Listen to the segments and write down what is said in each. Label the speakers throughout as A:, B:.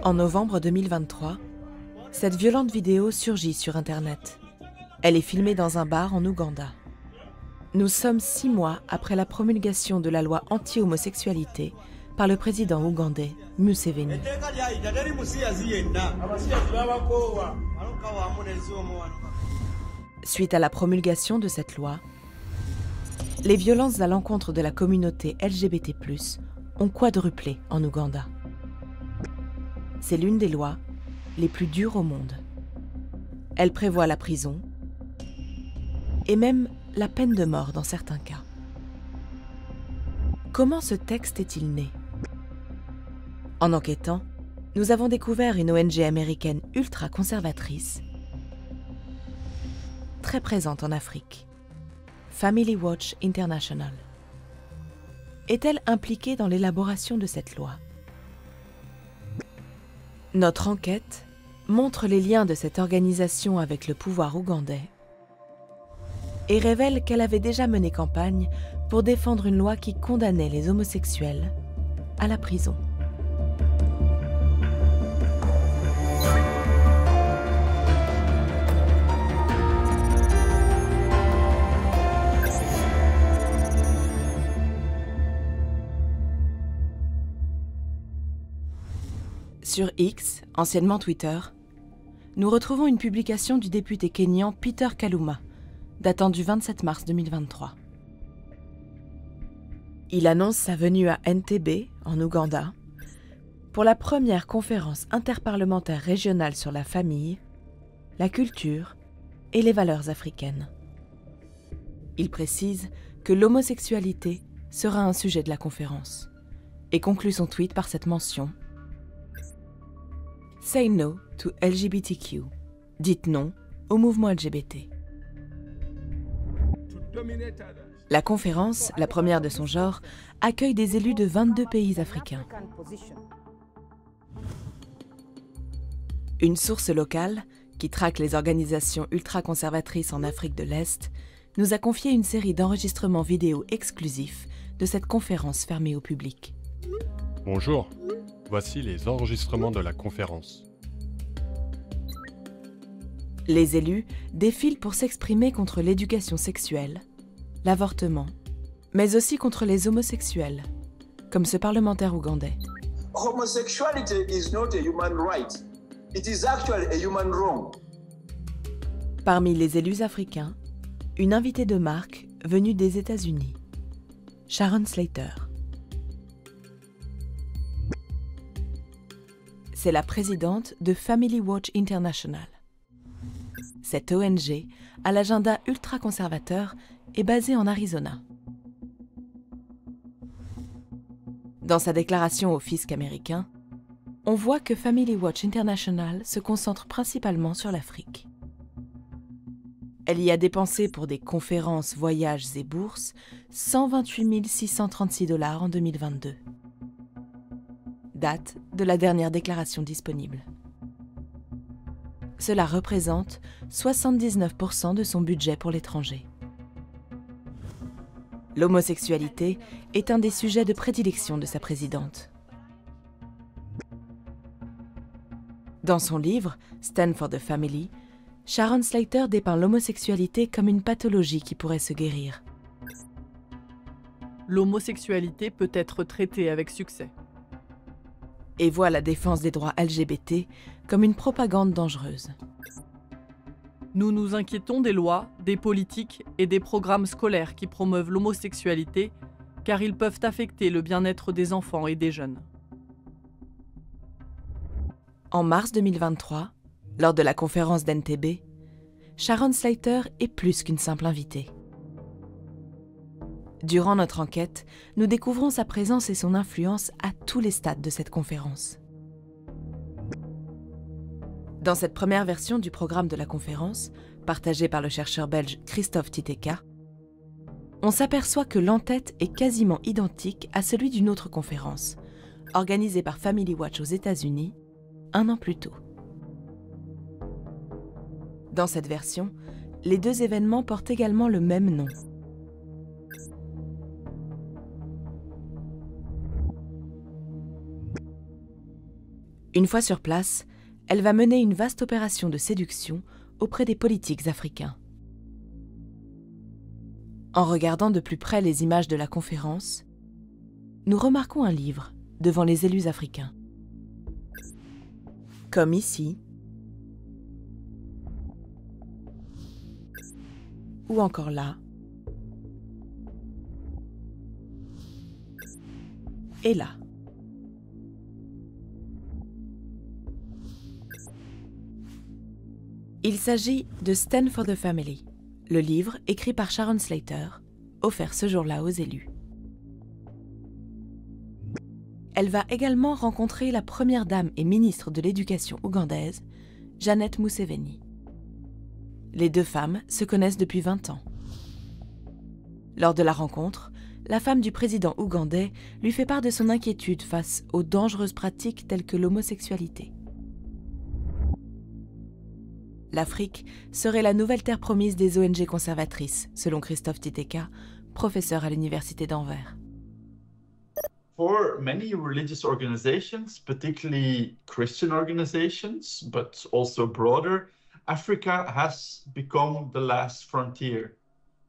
A: En novembre 2023, cette violente vidéo surgit sur Internet. Elle est filmée dans un bar en Ouganda. Nous sommes 6 mois après la promulgation de la loi anti-homosexualité par le président ougandais Museveni. Suite à la promulgation de cette loi, les violences à l'encontre de la communauté LGBT+ ont quadruplé en Ouganda. C'est l'une des lois les plus dures au monde. Elle prévoit la prison et même la peine de mort dans certains cas. Comment ce texte est-il né? En enquêtant, nous avons découvert une ONG américaine ultra-conservatrice, très présente en Afrique, Family Watch International. Est-elle impliquée dans l'élaboration de cette loi? Notre enquête montre les liens de cette organisation avec le pouvoir ougandais et révèle qu'elle avait déjà mené campagne pour défendre une loi qui condamnait les homosexuels à la prison. Sur X, anciennement Twitter, nous retrouvons une publication du député kényan Peter Kaluma, datant du 27 mars 2023. Il annonce sa venue à Entebbe, en Ouganda, pour la première conférence interparlementaire régionale sur la famille, la culture et les valeurs africaines. Il précise que l'homosexualité sera un sujet de la conférence et conclut son tweet par cette mention: « Say no to LGBTQ » dites non au mouvement LGBT. La conférence, la première de son genre, accueille des élus de 22 pays africains. Une source locale, qui traque les organisations ultra-conservatrices en Afrique de l'Est, nous a confié une série d'enregistrements vidéo exclusifs de cette conférence fermée au public.
B: Bonjour, voici les enregistrements de la conférence.
A: Les élus défilent pour s'exprimer contre l'éducation sexuelle, l'avortement, mais aussi contre les homosexuels, comme ce parlementaire ougandais.
C: Homosexuality is not a human right. It is actually a human wrong.
A: Parmi les élus africains, une invitée de marque venue des États-Unis, Sharon Slater. C'est la présidente de Family Watch International. Cette ONG, à l'agenda ultra-conservateur, est basée en Arizona. Dans sa déclaration au fisc américain, on voit que Family Watch International se concentre principalement sur l'Afrique. Elle y a dépensé pour des conférences, voyages et bourses 128 636 $ en 2022. Date de la dernière déclaration disponible. Cela représente 79% de son budget pour l'étranger. L'homosexualité est un des sujets de prédilection de sa présidente. Dans son livre « Stand for the Family », Sharon Slater dépeint l'homosexualité comme une pathologie qui pourrait se guérir.
D: L'homosexualité peut être traitée avec succès.
A: Et voit la défense des droits LGBT comme une propagande dangereuse.
D: Nous nous inquiétons des lois, des politiques et des programmes scolaires qui promeuvent l'homosexualité, car ils peuvent affecter le bien-être des enfants et des jeunes.
A: En mars 2023, lors de la conférence d'Entebbe, Sharon Slater est plus qu'une simple invitée. Durant notre enquête, nous découvrons sa présence et son influence à tous les stades de cette conférence. Dans cette première version du programme de la conférence, partagée par le chercheur belge Christophe Titeka, on s'aperçoit que l'entête est quasiment identique à celui d'une autre conférence, organisée par Family Watch aux États-Unis, 1 an plus tôt. Dans cette version, les deux événements portent également le même nom. Une fois sur place, elle va mener une vaste opération de séduction auprès des politiques africains. En regardant de plus près les images de la conférence, nous remarquons un livre devant les élus africains. Comme ici, ou encore là, et là. Il s'agit de Stand for the Family, le livre écrit par Sharon Slater, offert ce jour-là aux élus. Elle va également rencontrer la première dame et ministre de l'Éducation ougandaise, Janet Museveni. Les deux femmes se connaissent depuis 20 ans. Lors de la rencontre, la femme du président ougandais lui fait part de son inquiétude face aux dangereuses pratiques telles que l'homosexualité. L'Afrique serait la nouvelle terre promise des ONG conservatrices, selon Christophe Titeka, professeur à l'université d'Anvers.
E: For many religious organizations, particularly Christian organizations, but also broader, Africa has become the last frontier.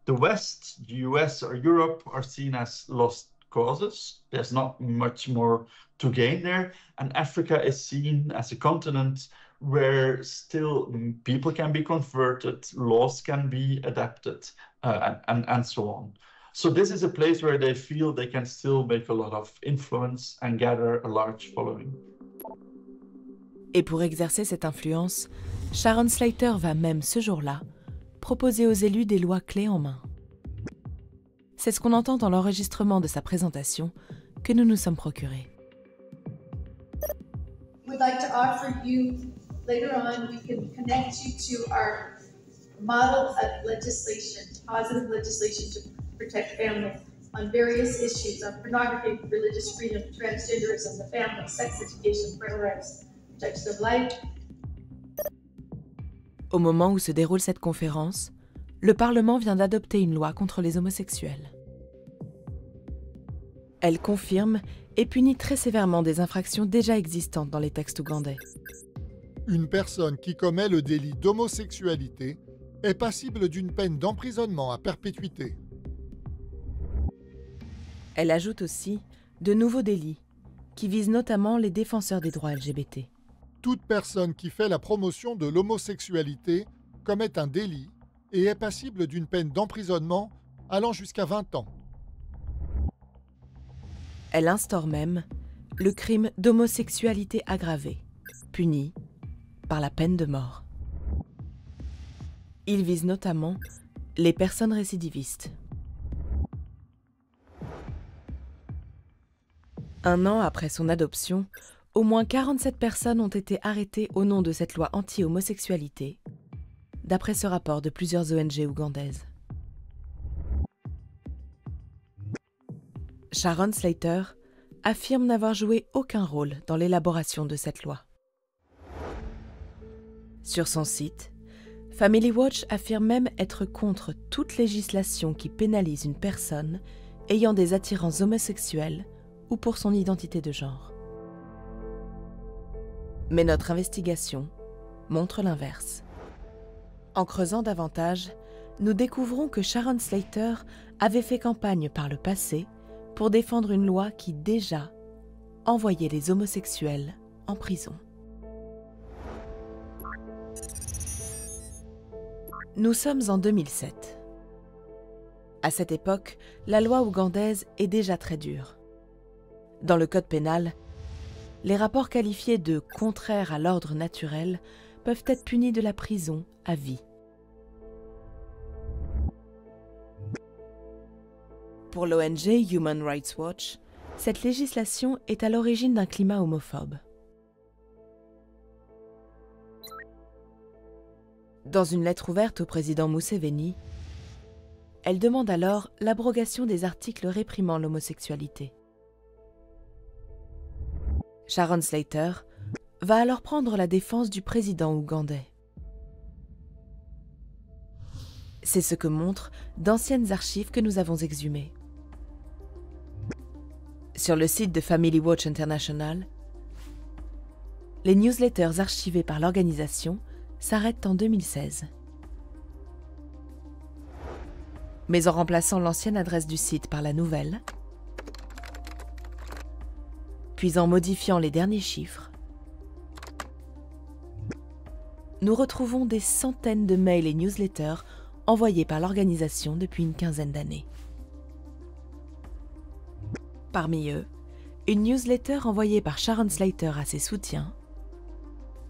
E: The West, the US or Europe are seen as lost causes. There's not much more to gain there. And Africa is seen as a continent where still people can be converted, laws can be adapted, and so on. So this is a place where they feel they can still make a lot of influence and gather a large following.
A: Et pour exercer cette influence, Sharon Slater va même ce jour-là proposer aux élus des lois clés en main. C'est ce qu'on entend dans l'enregistrement de sa présentation que nous nous sommes procurés.
F: We'd like to offer you, later on, we can connect you to our model of legislation, positive legislation to protect families on various issues of pornography, religious freedom, transgenderism, the family, sex education, parental rights, protection of life.
A: Au moment où se déroule cette conférence, le Parlement vient d'adopter une loi contre les homosexuels. Elle confirme et punit très sévèrement des infractions déjà existantes dans les textes ougandais.
G: Une personne qui commet le délit d'homosexualité est passible d'une peine d'emprisonnement à perpétuité.
A: Elle ajoute aussi de nouveaux délits qui visent notamment les défenseurs des droits LGBT.
G: Toute personne qui fait la promotion de l'homosexualité commet un délit et est passible d'une peine d'emprisonnement allant jusqu'à 20 ans.
A: Elle instaure même le crime d'homosexualité aggravée, puni par la peine de mort. Il vise notamment les personnes récidivistes. Un an après son adoption, au moins 47 personnes ont été arrêtées au nom de cette loi anti-homosexualité, d'après ce rapport de plusieurs ONG ougandaises. Sharon Slater affirme n'avoir joué aucun rôle dans l'élaboration de cette loi. Sur son site, Family Watch affirme même être contre toute législation qui pénalise une personne ayant des attirances homosexuelles ou pour son identité de genre. Mais notre investigation montre l'inverse. En creusant davantage, nous découvrons que Sharon Slater avait fait campagne par le passé pour défendre une loi qui déjà envoyait les homosexuels en prison. Nous sommes en 2007. À cette époque, la loi ougandaise est déjà très dure. Dans le code pénal, les rapports qualifiés de contraires à l'ordre naturel peuvent être punis de la prison à vie. Pour l'ONG Human Rights Watch, cette législation est à l'origine d'un climat homophobe. Dans une lettre ouverte au président Museveni, elle demande alors l'abrogation des articles réprimant l'homosexualité. Sharon Slater va alors prendre la défense du président ougandais. C'est ce que montrent d'anciennes archives que nous avons exhumées. Sur le site de Family Watch International, les newsletters archivés par l'organisation s'arrêtent en 2016. Mais en remplaçant l'ancienne adresse du site par la nouvelle, puis en modifiant les derniers chiffres, nous retrouvons des centaines de mails et newsletters envoyés par l'organisation depuis une quinzaine d'années. Parmi eux, une newsletter envoyée par Sharon Slater à ses soutiens,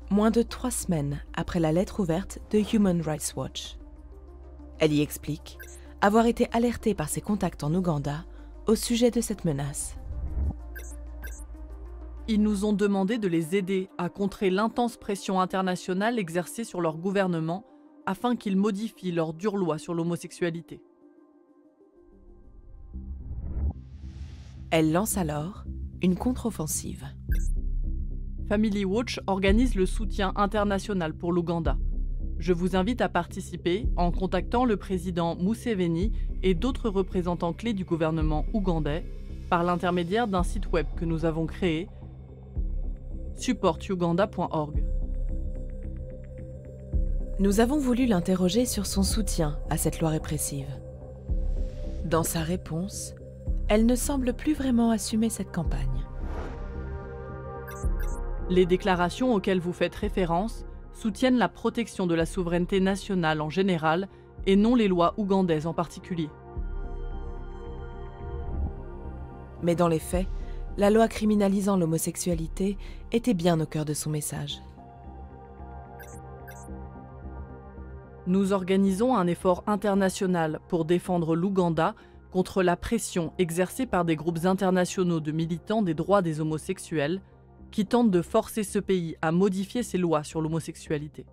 A: moins de 3 semaines après la lettre ouverte de Human Rights Watch. Elle y explique avoir été alertée par ses contacts en Ouganda au sujet de cette menace.
D: Ils nous ont demandé de les aider à contrer l'intense pression internationale exercée sur leur gouvernement afin qu'ils modifient leurs dures lois sur l'homosexualité.
A: Elle lance alors une contre-offensive.
D: Family Watch organise le soutien international pour l'Ouganda. Je vous invite à participer en contactant le président Museveni et d'autres représentants clés du gouvernement ougandais par l'intermédiaire d'un site web que nous avons créé, supportuganda.org.
A: Nous avons voulu l'interroger sur son soutien à cette loi répressive. Dans sa réponse, elle ne semble plus vraiment assumer cette campagne.
D: Les déclarations auxquelles vous faites référence soutiennent la protection de la souveraineté nationale en général et non les lois ougandaises en particulier.
A: Mais dans les faits, la loi criminalisant l'homosexualité était bien au cœur de son message.
D: Nous organisons un effort international pour défendre l'Ouganda contre la pression exercée par des groupes internationaux de militants des droits des homosexuels qui tentent de forcer ce pays à modifier ses lois sur l'homosexualité.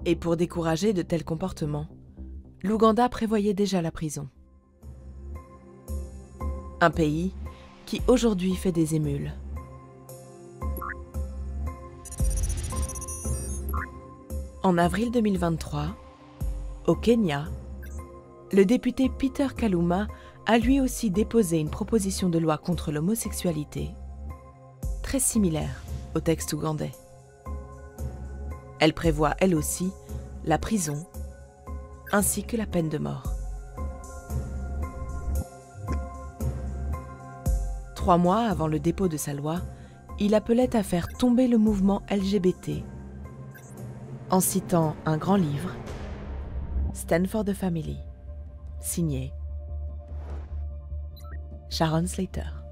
A: Et pour décourager de tels comportements, l'Ouganda prévoyait déjà la prison. Un pays qui aujourd'hui fait des émules. En avril 2023, au Kenya, le député Peter Kaluma a lui aussi déposé une proposition de loi contre l'homosexualité, très similaire au texte ougandais. Elle prévoit, elle aussi, la prison, ainsi que la peine de mort. 3 mois avant le dépôt de sa loi, il appelait à faire tomber le mouvement LGBT, en citant un grand livre, Stand for the Family, signé Sharon Slater.